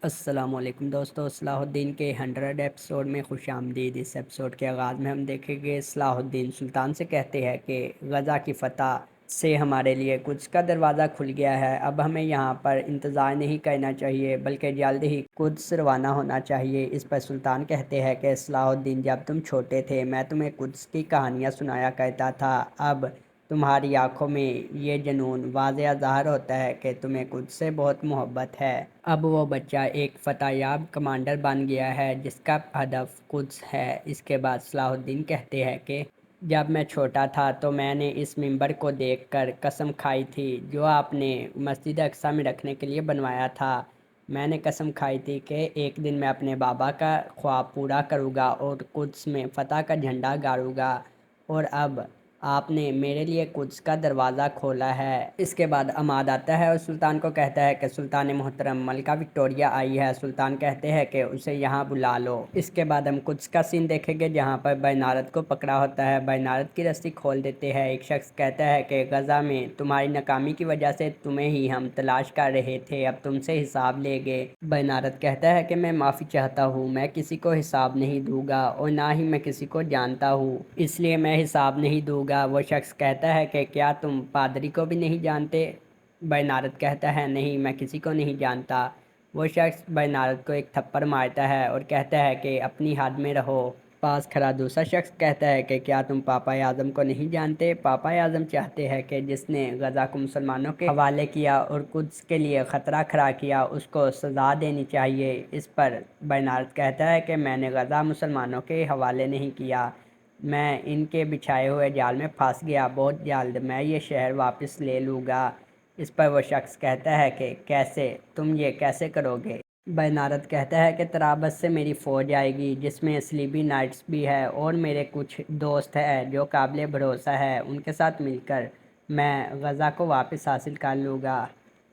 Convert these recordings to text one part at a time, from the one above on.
السلام علیکم دوستو، صلاح الدین کے 100 ایپیسوڈ میں خوش آمدید۔ اس ایپیسوڈ کے آغاز میں ہم دیکھیں گے صلاح الدین سلطان سے کہتے ہیں کہ غزہ کی فتح سے ہمارے لیے قدس کا دروازہ کھل گیا ہے، اب ہمیں یہاں پر انتظار نہیں کرنا چاہیے بلکہ جلد ہی قدس روانہ ہونا چاہیے۔ اس پر سلطان کہتے ہیں کہ صلاح الدین، جب تم چھوٹے تھے میں تمہیں قدس کی کہانیاں سنایا کرتا تھا، اب تمہاری آنکھوں میں یہ جنون واضح ظاہر ہوتا ہے کہ تمہیں قدس سے بہت محبت ہے۔ اب وہ بچہ ایک فتح یاب کمانڈر بن گیا ہے جس کا ہدف قدس ہے۔ اس کے بعد صلاح الدین کہتے ہیں کہ جب میں چھوٹا تھا تو میں نے اس ممبر کو دیکھ کر قسم کھائی تھی جو آپ نے مسجد اقصی میں رکھنے کے لیے بنوایا تھا۔ میں نے قسم کھائی تھی کہ ایک دن میں اپنے بابا کا خواب پورا کروں گا اور قدس میں فتح کا جھنڈا گاڑوں گا، اور اب آپ نے میرے لیے قدس کا دروازہ کھولا ہے۔ اس کے بعد عماد آتا ہے اور سلطان کو کہتا ہے کہ سلطان محترم ملکہ وکٹوریہ آئی ہے۔ سلطان کہتے ہیں کہ اسے یہاں بلا لو۔ اس کے بعد ہم قدس کا سین دیکھیں گے جہاں پر بینارت کو پکڑا ہوتا ہے، بینارت کی رسی کھول دیتے ہیں۔ ایک شخص کہتا ہے کہ غزہ میں تمہاری ناکامی کی وجہ سے تمہیں ہی ہم تلاش کر رہے تھے، اب تم سے حساب لے گے۔ بینارت کہتا ہے کہ میں معافی چاہتا ہوں، میں کسی کو حساب نہیں دوں گا اور نہ ہی میں کسی کو جانتا ہوں، اس لیے میں حساب نہیں دوں گا۔ وہ شخص کہتا ہے کہ کیا تم پادری کو بھی نہیں جانتے؟ بینارت کہتا ہے نہیں، میں کسی کو نہیں جانتا۔ وہ شخص بینارت کو ایک تھپڑ مارتا ہے اور کہتا ہے کہ اپنی حد میں رہو۔ پاس کھڑا دوسرا شخص کہتا ہے کہ کیا تم پاپا اعظم کو نہیں جانتے؟ پاپا اعظم چاہتے ہیں کہ جس نے غزہ کو مسلمانوں کے حوالے کیا اور قدس کے لیے خطرہ کھڑا کیا اس کو سزا دینی چاہیے۔ اس پر بینارت کہتا ہے کہ میں نے غزہ مسلمانوں کے حوالے نہیں کیا، میں ان کے بچھائے ہوئے جال میں پھنس گیا، بہت جلد میں یہ شہر واپس لے لوں گا۔ اس پر وہ شخص کہتا ہے کہ کیسے؟ تم یہ کیسے کرو گے؟ بینارت کہتا ہے کہ طرابلس سے میری فوج آئے گی جس میں صلیبی نائٹس بھی ہے اور میرے کچھ دوست ہیں جو قابل بھروسہ ہے، ان کے ساتھ مل کر میں غزہ کو واپس حاصل کر لوں گا۔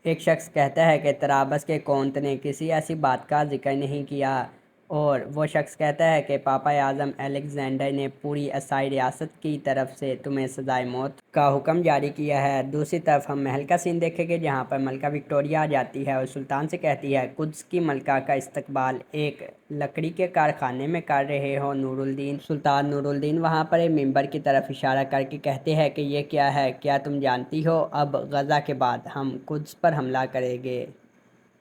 ایک شخص کہتا ہے کہ طرابلس کے کونت نے کسی ایسی بات کا ذکر نہیں کیا، اور وہ شخص کہتا ہے کہ پاپا اعظم الیگزینڈر نے پوری عیسائی ریاست کی طرف سے تمہیں سزائے موت کا حکم جاری کیا ہے۔ دوسری طرف ہم محل کا سین دیکھیں گے جہاں پر ملکہ وکٹوریہ آ جاتی ہے اور سلطان سے کہتی ہے قدس کی ملکہ کا استقبال ایک لکڑی کے کارخانے میں کر رہے ہو نور الدین۔ سلطان نور الدین وہاں پر ایک ممبر کی طرف اشارہ کر کے کہتے ہیں کہ یہ کیا ہے؟ کیا تم جانتی ہو اب غزہ کے بعد ہم قدس پر حملہ کریں گے؟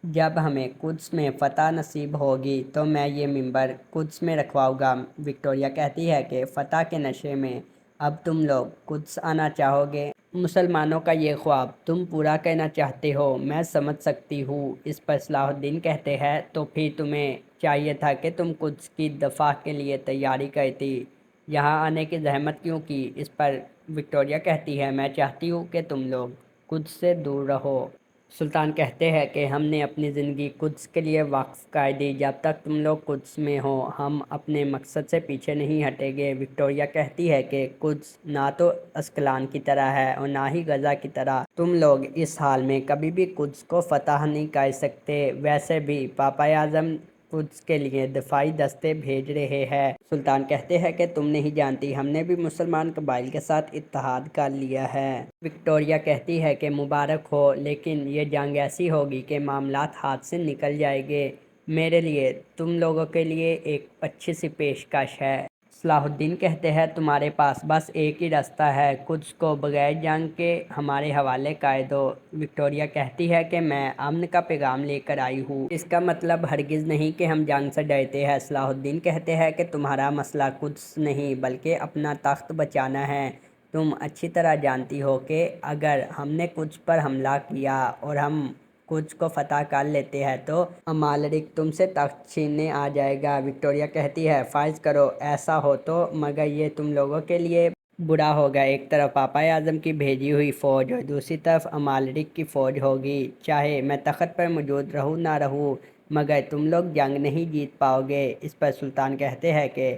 جب ہمیں قدس میں فتح نصیب ہوگی تو میں یہ ممبر قدس میں رکھواؤں گا۔ وکٹوریہ کہتی ہے کہ فتح کے نشے میں اب تم لوگ قدس آنا چاہو گے، مسلمانوں کا یہ خواب تم پورا کرنا چاہتے ہو، میں سمجھ سکتی ہوں۔ اس پر صلاح الدین کہتے ہیں تو پھر تمہیں چاہیے تھا کہ تم قدس کی دفاع کے لیے تیاری کرتی، یہاں آنے کی زحمت کیوں کی؟ اس پر وکٹوریہ کہتی ہے میں چاہتی ہوں کہ تم لوگ قدس سے دور رہو۔ سلطان کہتے ہیں کہ ہم نے اپنی زندگی قدس کے لیے وقف کر دی، جب تک تم لوگ قدس میں ہو ہم اپنے مقصد سے پیچھے نہیں ہٹیں گے۔ وکٹوریہ کہتی ہے کہ قدس نہ تو اسکلان کی طرح ہے اور نہ ہی غزہ کی طرح، تم لوگ اس حال میں کبھی بھی قدس کو فتح نہیں کر سکتے، ویسے بھی پاپا اعظم قدس کے لیے دفاعی دستے بھیج رہے ہیں۔ سلطان کہتے ہیں کہ تم نہیں جانتی، ہم نے بھی مسلمان قبائل کے ساتھ اتحاد کر لیا ہے۔ وکٹوریہ کہتی ہے کہ مبارک ہو، لیکن یہ جنگ ایسی ہوگی کہ معاملات ہاتھ سے نکل جائیں گے۔ میرے لیے تم لوگوں کے لیے ایک اچھی سی پیشکش ہے۔ صلاح الدین کہتے ہیں تمہارے پاس بس ایک ہی راستہ ہے، قدس کو بغیر جنگ کے ہمارے حوالے کر دو۔ وکٹوریہ کہتی ہے کہ میں امن کا پیغام لے کر آئی ہوں، اس کا مطلب ہرگز نہیں کہ ہم جنگ سے ڈرتے ہیں۔ صلاح الدین کہتے ہیں کہ تمہارا مسئلہ قدس نہیں بلکہ اپنا تخت بچانا ہے، تم اچھی طرح جانتی ہو کہ اگر ہم نے قدس پر حملہ کیا اور ہم قدس کو فتح کر لیتے ہیں تو امالرک تم سے تخت چھیننے آ جائے گا۔ وکٹوریہ کہتی ہے فرض کرو ایسا ہو تو، مگر یہ تم لوگوں کے لیے برا ہوگا، ایک طرف پاپا اعظم کی بھیجی ہوئی فوج اور دوسری طرف امالرک کی فوج ہوگی، چاہے میں تخت پر موجود رہوں نہ رہوں مگر تم لوگ جنگ نہیں جیت پاؤ گے۔ اس پر سلطان کہتے ہیں کہ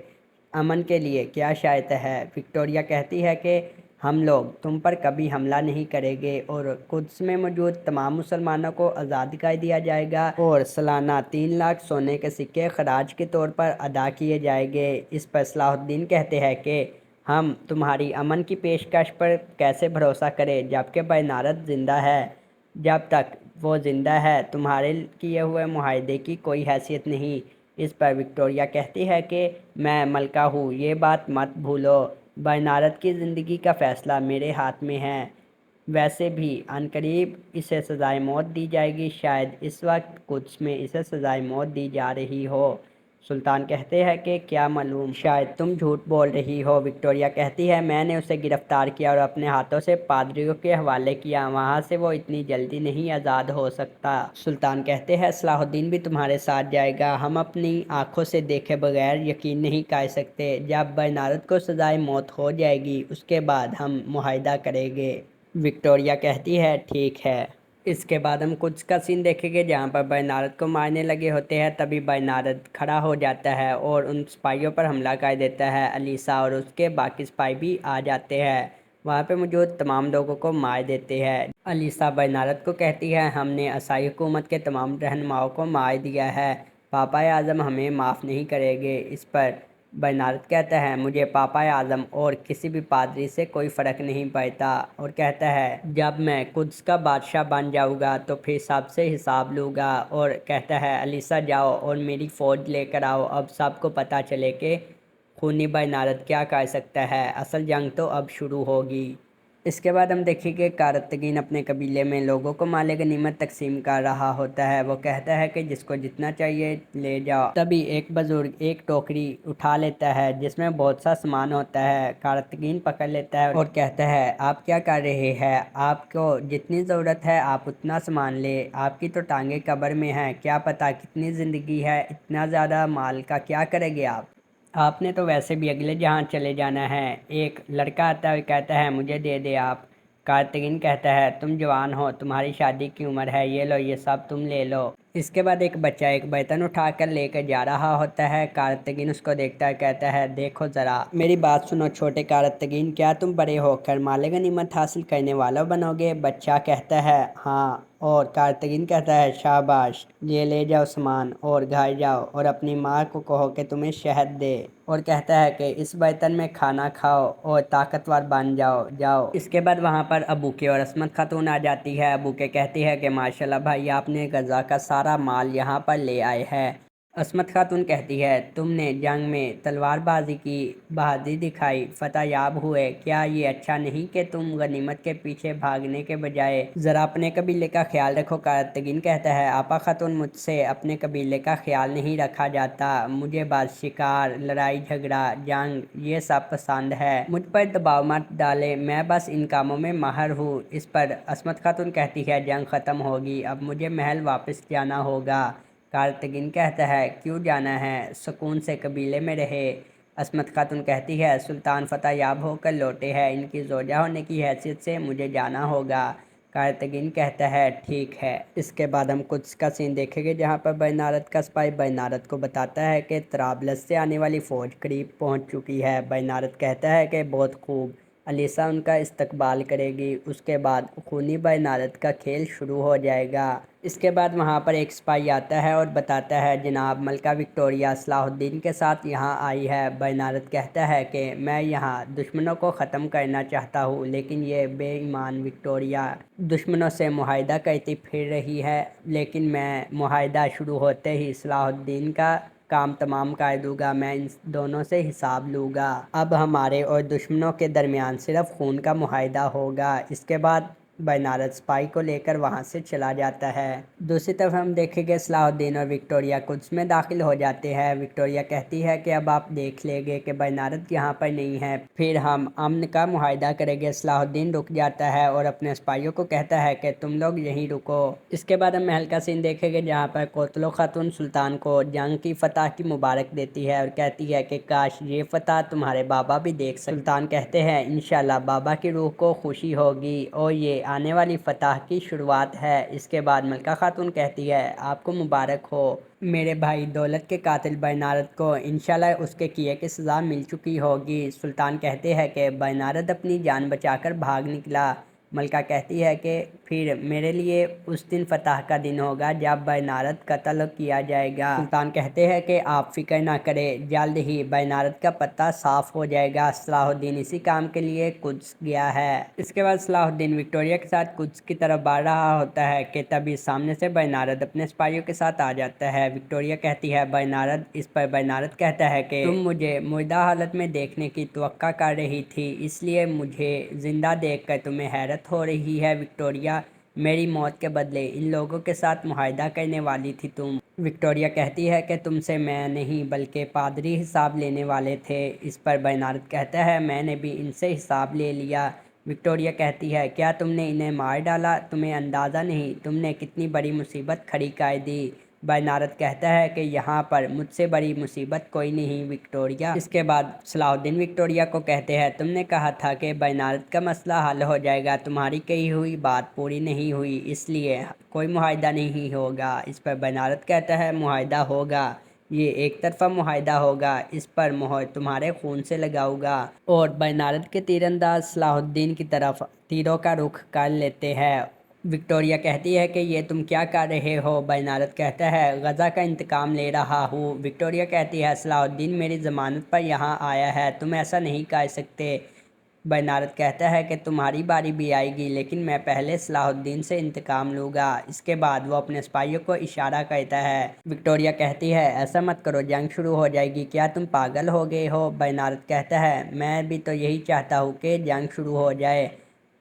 امن کے لیے کیا شرط ہے؟ وکٹوریہ کہتی ہے کہ ہم لوگ تم پر کبھی حملہ نہیں کریں گے اور قدس میں موجود تمام مسلمانوں کو آزاد کر دیا جائے گا اور سالانہ 3 لاکھ سونے کے سکے خراج کے طور پر ادا کیے جائیں گے۔ اس پر صلاح الدین کہتے ہیں کہ ہم تمہاری امن کی پیشکش پر کیسے بھروسہ کریں جبکہ بینارت زندہ ہے؟ جب تک وہ زندہ ہے، تمہارے کیے ہوئے معاہدے کی کوئی حیثیت نہیں۔ اس پر وکٹوریہ کہتی ہے کہ میں ملکہ ہوں، یہ بات مت بھولو، برنارڈ کی زندگی کا فیصلہ میرے ہاتھ میں ہے۔ ویسے بھی عنقریب اسے سزائے موت دی جائے گی، شاید اس وقت قدس میں اسے سزائے موت دی جا رہی ہو۔ سلطان کہتے ہیں کہ کیا معلوم، شاید تم جھوٹ بول رہی ہو۔ وکٹوریہ کہتی ہے میں نے اسے گرفتار کیا اور اپنے ہاتھوں سے پادریوں کے حوالے کیا، وہاں سے وہ اتنی جلدی نہیں آزاد ہو سکتا۔ سلطان کہتے ہیں صلاح الدین بھی تمہارے ساتھ جائے گا، ہم اپنی آنکھوں سے دیکھے بغیر یقین نہیں کر سکتے۔ جب برنارڈ کو سزائے موت ہو جائے گی اس کے بعد ہم معاہدہ کریں گے۔ وکٹوریہ کہتی ہے ٹھیک ہے۔ اس کے بعد ہم کچھ کا سین دیکھیں گے جہاں پر برنارڈ کو مارنے لگے ہوتے ہیں، تبھی برنارڈ کھڑا ہو جاتا ہے اور ان سپاہیوں پر حملہ کر دیتا ہے۔ الیسا اور اس کے باقی سپاہی بھی آ جاتے ہیں، وہاں پہ موجود تمام لوگوں کو مار دیتے ہیں۔ الیسا برنارڈ کو کہتی ہے ہم نے عیسائی حکومت کے تمام رہنماؤں کو مار دیا ہے، پاپا اعظم ہمیں معاف نہیں کریں گے۔ اس پر برنارڈ کہتا ہے مجھے پاپا اعظم اور کسی بھی پادری سے کوئی فرق نہیں پڑتا، اور کہتا ہے جب میں قدس کا بادشاہ بن جاؤں گا تو پھر سب سے حساب لوں گا، اور کہتا ہے الیسا جاؤ اور میری فوج لے کر آؤ، اب سب کو پتہ چلے کہ خونی برنارڈ کیا کر سکتا ہے، اصل جنگ تو اب شروع ہوگی۔ اس کے بعد ہم دیکھیں کہ کارتگین اپنے قبیلے میں لوگوں کو مال غنیمت تقسیم کر رہا ہوتا ہے۔ وہ کہتا ہے کہ جس کو جتنا چاہیے لے جاؤ۔ تبھی ایک بزرگ ایک ٹوکری اٹھا لیتا ہے جس میں بہت سا سامان ہوتا ہے، کارتگین پکڑ لیتا ہے اور کہتا ہے آپ کیا کر رہے ہیں، آپ کو جتنی ضرورت ہے آپ اتنا سامان لے، آپ کی تو ٹانگیں قبر میں ہیں، کیا پتہ کتنی زندگی ہے، اتنا زیادہ مال کا کیا کریں گے آپ نے تو ویسے بھی اگلے جہاں چلے جانا ہے۔ ایک لڑکا آتا ہے اور کہتا ہے مجھے دے دے آپ۔ کارتگین کہتا ہے تم جوان ہو، تمہاری شادی کی عمر ہے، یہ لو یہ سب تم لے لو۔ اس کے بعد ایک بچہ ایک برتن اٹھا کر لے کر جا رہا ہوتا ہے، کارتگین اس کو دیکھتا ہے، کہتا ہے دیکھو ذرا میری بات سنو چھوٹے کارتگین، کیا تم بڑے ہو کر مال غنیمت حاصل کرنے والا بنو گے؟ بچہ کہتا ہے ہاں، اور کارتگین کہتا ہے شاباش، یہ لے جاؤ سامان اور گھر جاؤ اور اپنی ماں کو کہو کہ تمہیں شہد دے، اور کہتا ہے کہ اس برتن میں کھانا کھاؤ اور طاقتور بن جاؤ، جاؤ۔ اس کے بعد وہاں پر ابوکے اور عصمت خاتون آ جاتی ہے۔ ابوکے کہتی ہے کہ ماشاءاللہ بھائی آپ نے غزہ کا سارا مال یہاں پر لے آئے ہے۔ عصمت خاتون کہتی ہے تم نے جنگ میں تلوار بازی کی، بہادری دکھائی، فتح یاب ہوئے، کیا یہ اچھا نہیں کہ تم غنیمت کے پیچھے بھاگنے کے بجائے ذرا اپنے قبیلے کا خیال رکھو؟ کارتگین کہتا ہے آپا خاتون مجھ سے اپنے قبیلے کا خیال نہیں رکھا جاتا، مجھے بس شکار، لڑائی جھگڑا، جنگ یہ سب پسند ہے، مجھ پر دباؤ مت ڈالے، میں بس ان کاموں میں ماہر ہوں۔ اس پر عصمت خاتون کہتی ہے جنگ ختم ہوگی، اب مجھے محل واپس جانا ہوگا۔ کارتگین کہتا ہے کیوں جانا ہے، سکون سے قبیلے میں رہے۔ عصمت خاتون کہتی ہے سلطان فتح یاب ہو کر لوٹے ہیں، ان کی زوجہ ہونے کی حیثیت سے مجھے جانا ہوگا۔ کارتگین کہتا ہے ٹھیک ہے۔ اس کے بعد ہم کچھ کا سین دیکھیں گے جہاں پر برنارڈ کا سپاہی برنارڈ کو بتاتا ہے کہ طرابلس سے آنے والی فوج قریب پہنچ چکی ہے۔ برنارڈ کہتا ہے کہ بہت خوب، الیسا ان کا استقبال کرے گی، اس کے بعد خونی برنارڈ کا کھیل شروع ہو جائے گا۔ اس کے بعد وہاں پر ایک سپاہی آتا ہے اور بتاتا ہے جناب ملکہ وکٹوریہ صلاح الدین کے ساتھ یہاں آئی ہے۔ برنارڈ کہتا ہے کہ میں یہاں دشمنوں کو ختم کرنا چاہتا ہوں، لیکن یہ بے ایمان وکٹوریہ دشمنوں سے معاہدہ کرتی پھر رہی ہے، لیکن میں معاہدہ شروع ہوتے ہی صلاح الدین کا کام تمام کر دوں گا، میں ان دونوں سے حساب لوں گا، اب ہمارے اور دشمنوں کے درمیان صرف خون کا معاہدہ ہوگا۔ اس کے بعد برنارڈ سپاہی کو لے کر وہاں سے چلا جاتا ہے۔ دوسری طرف ہم دیکھیں گے صلاح الدین اور وکٹوریہ قدس میں داخل ہو جاتے ہیں۔ وکٹوریہ کہتی ہے کہ اب آپ دیکھ لیں گے کہ برنارڈ یہاں پر نہیں ہے، پھر ہم امن کا معاہدہ کریں گے۔ صلاح الدین رک جاتا ہے اور اپنے سپاہیوں کو کہتا ہے کہ تم لوگ یہیں رکو۔ اس کے بعد ہم محل کا سین دیکھیں گے جہاں پر کوتلو خاتون سلطان کو جنگ کی فتح کی مبارک دیتی ہے اور کہتی ہے کہ کاش یہ فتح تمہارے بابا بھی دیکھ سکتے۔ سلطان کہتے ہیں انشاءاللہ بابا کی روح کو خوشی ہوگی اور یہ آنے والی فتح کی شروعات ہے۔ اس کے بعد ملکہ خاتون کہتی ہے آپ کو مبارک ہو میرے بھائی دولت کے قاتل برنارڈ کو، انشاءاللہ اس کے کیے کی سزا مل چکی ہوگی۔ سلطان کہتے ہیں کہ برنارڈ اپنی جان بچا کر بھاگ نکلا، ملکہ کہتی ہے کہ پھر میرے لیے اس دن فتح کا دن ہوگا جب بینارد قتل کیا جائے گا۔ سلطان کہتے ہیں کہ آپ فکر نہ کریں، جلد ہی بینارد کا پتہ صاف ہو جائے گا۔ صلاح الدین اسی کام کے لیے قدس گیا ہے۔ اس کے بعد صلاح الدین وکٹوریہ کے ساتھ قدس کی طرف بڑھ رہا ہوتا ہے کہ تبھی سامنے سے بینارد اپنے سپاہیوں کے ساتھ آ جاتا ہے۔ وکٹوریہ کہتی ہے بینارد، اس پر بینارد کہتا ہے کہ تم مجھے مردہ حالت میں دیکھنے کی توقع کر رہی تھی، اس لیے مجھے زندہ دیکھ کر تمہیں حیرت ہو رہی ہے۔ وکٹوریہ، میری موت کے بدلے ان لوگوں کے ساتھ معاہدہ کرنے والی تھی تم۔ وکٹوریہ کہتی ہے کہ تم سے میں نہیں بلکہ پادری حساب لینے والے تھے۔ اس پر بینارد کہتا ہے میں نے بھی ان سے حساب لے لیا۔ وکٹوریہ کہتی ہے کیا تم نے انہیں مار ڈالا؟ تمہیں اندازہ نہیں تم نے کتنی بڑی مصیبت کھڑی کر دی۔ بینارد کہتا ہے کہ یہاں پر مجھ سے بڑی مصیبت کوئی نہیں وکٹوریہ۔ اس کے بعد صلاح الدین وکٹوریہ کو کہتے ہیں تم نے کہا تھا کہ بینارد کا مسئلہ حل ہو جائے گا، تمہاری کہی ہوئی بات پوری نہیں ہوئی، اس لیے کوئی معاہدہ نہیں ہوگا۔ اس پر بینارد کہتا ہے معاہدہ ہوگا، یہ ایک طرفہ معاہدہ ہوگا، اس پر مہر تمہارے خون سے لگاؤں گا۔ اور بینارد کے تیر انداز صلاح الدین کی طرف تیروں کا رخ کر لیتے ہیں۔ وکٹوریہ کہتی ہے کہ یہ تم کیا کر رہے ہو؟ بینارد کہتا ہے غزہ کا انتقام لے رہا ہوں۔ وکٹوریہ کہتی ہے صلاح الدین میری ضمانت پر یہاں آیا ہے، تم ایسا نہیں کر سکتے۔ بینارد کہتا ہے کہ تمہاری باری بھی آئے گی، لیکن میں پہلے صلاح الدین سے انتقام لوں گا۔ اس کے بعد وہ اپنے سپاہیوں کو اشارہ کرتا ہے۔ وکٹوریہ کہتی ہے ایسا مت کرو، جنگ شروع ہو جائے گی، کیا تم پاگل ہو گئے ہو؟ بینارد کہتا ہے میں بھی تو یہی چاہتا ہوں کہ جنگ شروع ہو جائے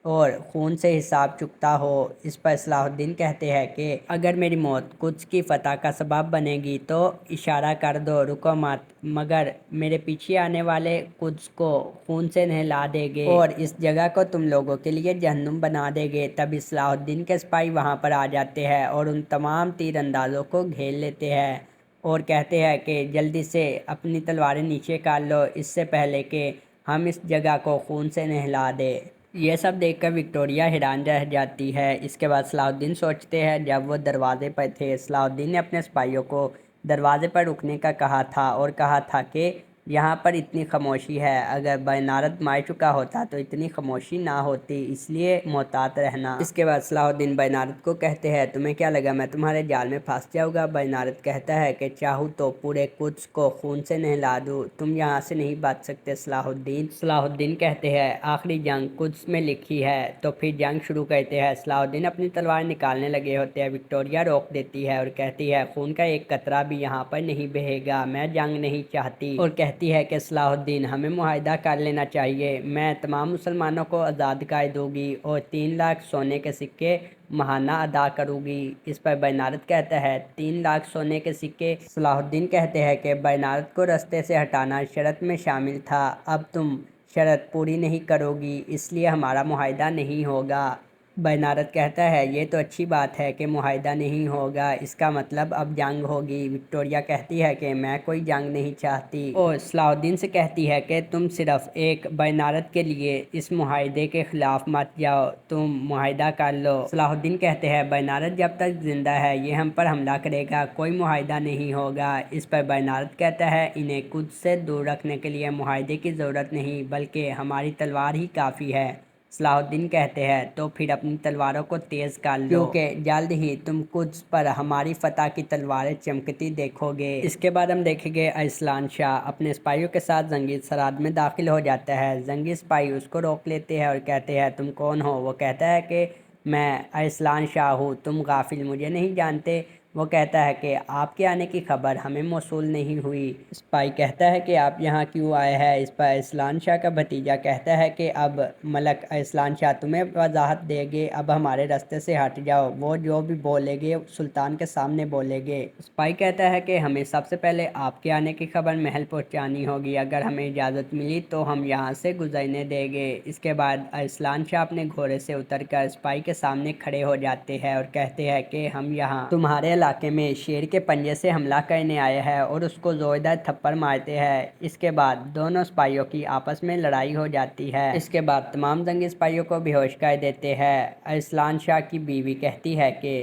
اور خون سے حساب چکتا ہو۔ اس پر صلاح الدین کہتے ہیں کہ اگر میری موت قدس کی فتح کا سبب بنے گی تو اشارہ کر دو، رکو مت، مگر میرے پیچھے آنے والے قدس کو خون سے نہلا دے گے اور اس جگہ کو تم لوگوں کے لیے جہنم بنا دے گے۔ تبھی صلاح الدین کے سپاہی وہاں پر آ جاتے ہیں اور ان تمام تیر اندازوں کو گھیر لیتے ہیں اور کہتے ہیں کہ جلدی سے اپنی تلواریں نیچے کر لو اس سے پہلے کہ ہم اس جگہ کو خون سے نہلا دیں۔ یہ سب دیکھ کر وکٹوریہ حیران رہ جاتی ہے۔ اس کے بعد صلاح الدین سوچتے ہیں جب وہ دروازے پر تھے، صلاح الدین نے اپنے سپاہیوں کو دروازے پر رکنے کا کہا تھا اور کہا تھا کہ یہاں پر اتنی خاموشی ہے، اگر بینارد مار چکا ہوتا تو اتنی خاموشی نہ ہوتی، اس لیے محتاط رہنا۔ اس کے بعد صلاح الدین بینارد کو کہتے ہیں تمہیں کیا لگا میں تمہارے جال میں پھنس جاؤں گا؟ بینارد کہتا ہے کہ چاہوں تو پورے قدس کو خون سے نہلا دوں، تم یہاں سے نہیں بچ سکتے صلاح الدین۔ صلاح الدین کہتے ہیں آخری جنگ قدس میں لکھی ہے، تو پھر جنگ شروع کرتے ہیں۔ صلاح الدین اپنی تلوار نکالنے لگے ہوتے ہیں، وکٹوریہ روک دیتی ہے اور کہتی ہے خون کا ایک قطرہ بھی یہاں پر نہیں بہے گا، میں جنگ نہیں چاہتی، اور کہتی ہے کہ صلاح الدین ہمیں معاہدہ کر لینا چاہیے، میں تمام مسلمانوں کو آزاد کر دوں گی اور 3 لاکھ سونے کے سکے ماہانہ ادا کروں گی۔ اس پر بینارد کہتا ہے 3 لاکھ سونے کے سکے؟ صلاح الدین کہتے ہیں کہ بینارد کو رستے سے ہٹانا شرط میں شامل تھا، اب تم شرط پوری نہیں کرو گی، اس لیے ہمارا معاہدہ نہیں ہوگا۔ بینارد کہتا ہے یہ تو اچھی بات ہے کہ معاہدہ نہیں ہوگا، اس کا مطلب اب جنگ ہوگی۔ وکٹوریہ کہتی ہے کہ میں کوئی جنگ نہیں چاہتی اور صلاح الدین سے کہتی ہے کہ تم صرف ایک بینارد کے لیے اس معاہدے کے خلاف مت جاؤ، تم معاہدہ کر لو۔ صلاح الدین کہتے ہیں بینارد جب تک زندہ ہے یہ ہم پر حملہ کرے گا، کوئی معاہدہ نہیں ہوگا۔ اس پر بینارد کہتا ہے انہیں قدس سے دور رکھنے کے لیے معاہدے کی ضرورت نہیں بلکہ ہماری تلوار ہی کافی ہے۔ صلاح الدین کہتے ہیں تو پھر اپنی تلواروں کو تیز کر لو کیونکہ جلد ہی تم قدس پر ہماری فتح کی تلواریں چمکتی دیکھو گے۔ اس کے بعد ہم دیکھیں گے ارسلان شاہ اپنے سپاہیوں کے ساتھ زنگی سرحد میں داخل ہو جاتا ہے۔ زنگی سپاہی اس کو روک لیتے ہیں اور کہتے ہیں تم کون ہو؟ وہ کہتا ہے کہ میں ارسلان شاہ ہوں، تم غافل مجھے نہیں جانتے؟ وہ کہتا ہے کہ آپ کے آنے کی خبر ہمیں موصول نہیں ہوئی۔ سپاہی کہتا ہے کہ آپ یہاں کیوں آئے ہیں؟ اس پر ارسلان شاہ کا بھتیجا کہتا ہے کہ اب ملک ارسلان شاہ تمہیں وضاحت دے گے، اب ہمارے راستے سے ہٹ جاؤ، وہ جو بھی بولے گے سلطان کے سامنے بولے گے۔ سپاہی کہتا ہے کہ ہمیں سب سے پہلے آپ کے آنے کی خبر محل پہنچانی ہوگی، اگر ہمیں اجازت ملی تو ہم یہاں سے گزرنے دیں گے۔ اس کے بعد ارسلان شاہ اپنے گھوڑے سے اتر کر سپاہی کے سامنے کھڑے ہو جاتے ہیں اور کہتے ہیں کہ ہم یہاں تمہارے علاقے میں شیر کے پنجے سے حملہ کرنے آئے ہیں اور اس کو زوردار تھپڑ مارتے ہیں۔ اس کے بعد دونوں سپاہیوں کی آپس میں لڑائی ہو جاتی ہے۔ اس کے بعد تمام زنگی سپاہیوں کو بے ہوش کر دیتے ہیں۔ ارسلان شاہ کی بیوی کہتی ہے کہ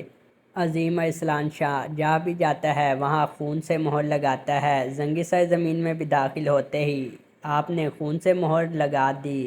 عظیم ارسلان شاہ جہاں بھی جاتا ہے وہاں خون سے مہر لگاتا ہے، زنگی سرزمین میں بھی داخل ہوتے ہی آپ نے خون سے مہر لگا دی،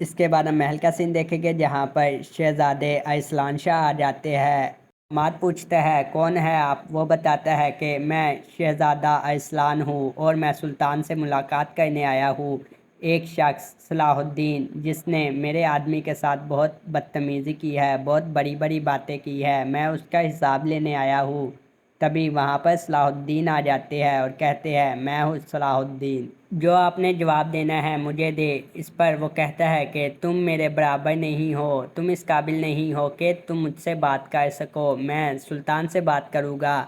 اس کے بعد ہم محل کا سین دیکھیں گے جہاں پر شہزادے ارسلان شاہ آ جاتے ہیں۔ داماد پوچھتا ہے کون ہے آپ، وہ بتاتا ہے کہ میں شہزادہ ارسلان ہوں اور میں سلطان سے ملاقات کرنے آیا ہوں۔ ایک شخص صلاح الدین جس نے میرے آدمی کے ساتھ بہت بدتمیزی کی ہے، بہت بڑی بڑی باتیں کی ہے، میں اس کا حساب لینے آیا ہوں۔ تبھی وہاں پر صلاح الدین آ جاتے ہیں اور کہتے ہیں میں ہوں صلاح الدین، جو آپ نے جواب دینا ہے مجھے دے۔ اس پر وہ کہتا ہے کہ تم میرے برابر نہیں ہو، تم اس قابل نہیں ہو کہ تم مجھ سے بات کر سکو، میں سلطان سے بات کروں گا۔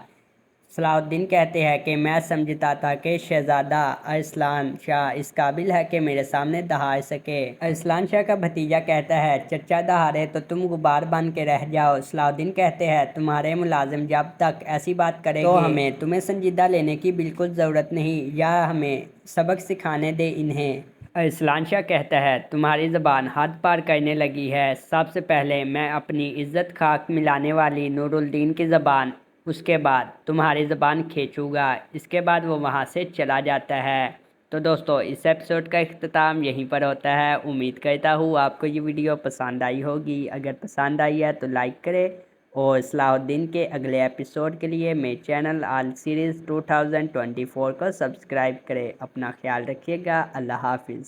صلاح الدین کہتے ہیں کہ میں سمجھتا تھا کہ شہزادہ ارسلان شاہ اس قابل ہے کہ میرے سامنے دہاڑ سکے۔ ارسلان شاہ کا بھتیجا کہتا ہے چچا دہاڑے تو تم غبار بن کے رہ جاؤ۔ صلاح الدین کہتے ہیں تمہارے ملازم جب تک ایسی بات کریں گے تو ہمیں تمہیں سنجیدہ لینے کی بالکل ضرورت نہیں، یا ہمیں سبق سکھانے دے انہیں۔ ارسلان شاہ کہتا ہے تمہاری زبان حد پار کرنے لگی ہے، سب سے پہلے میں اپنی عزت خاک ملانے والی نور الدین کی زبان، اس کے بعد تمہاری زبان کھینچوں گا۔ اس کے بعد وہ وہاں سے چلا جاتا ہے۔ تو دوستو اس ایپیسوڈ کا اختتام یہیں پر ہوتا ہے۔ امید کرتا ہوں آپ کو یہ ویڈیو پسند آئی ہوگی۔ اگر پسند آئی ہے تو لائک کرے اور صلاح الدین کے اگلے ایپیسوڈ کے لیے میرے چینل آل سیریز 2024 کو سبسکرائب کرے۔ اپنا خیال رکھیے گا۔ اللہ حافظ۔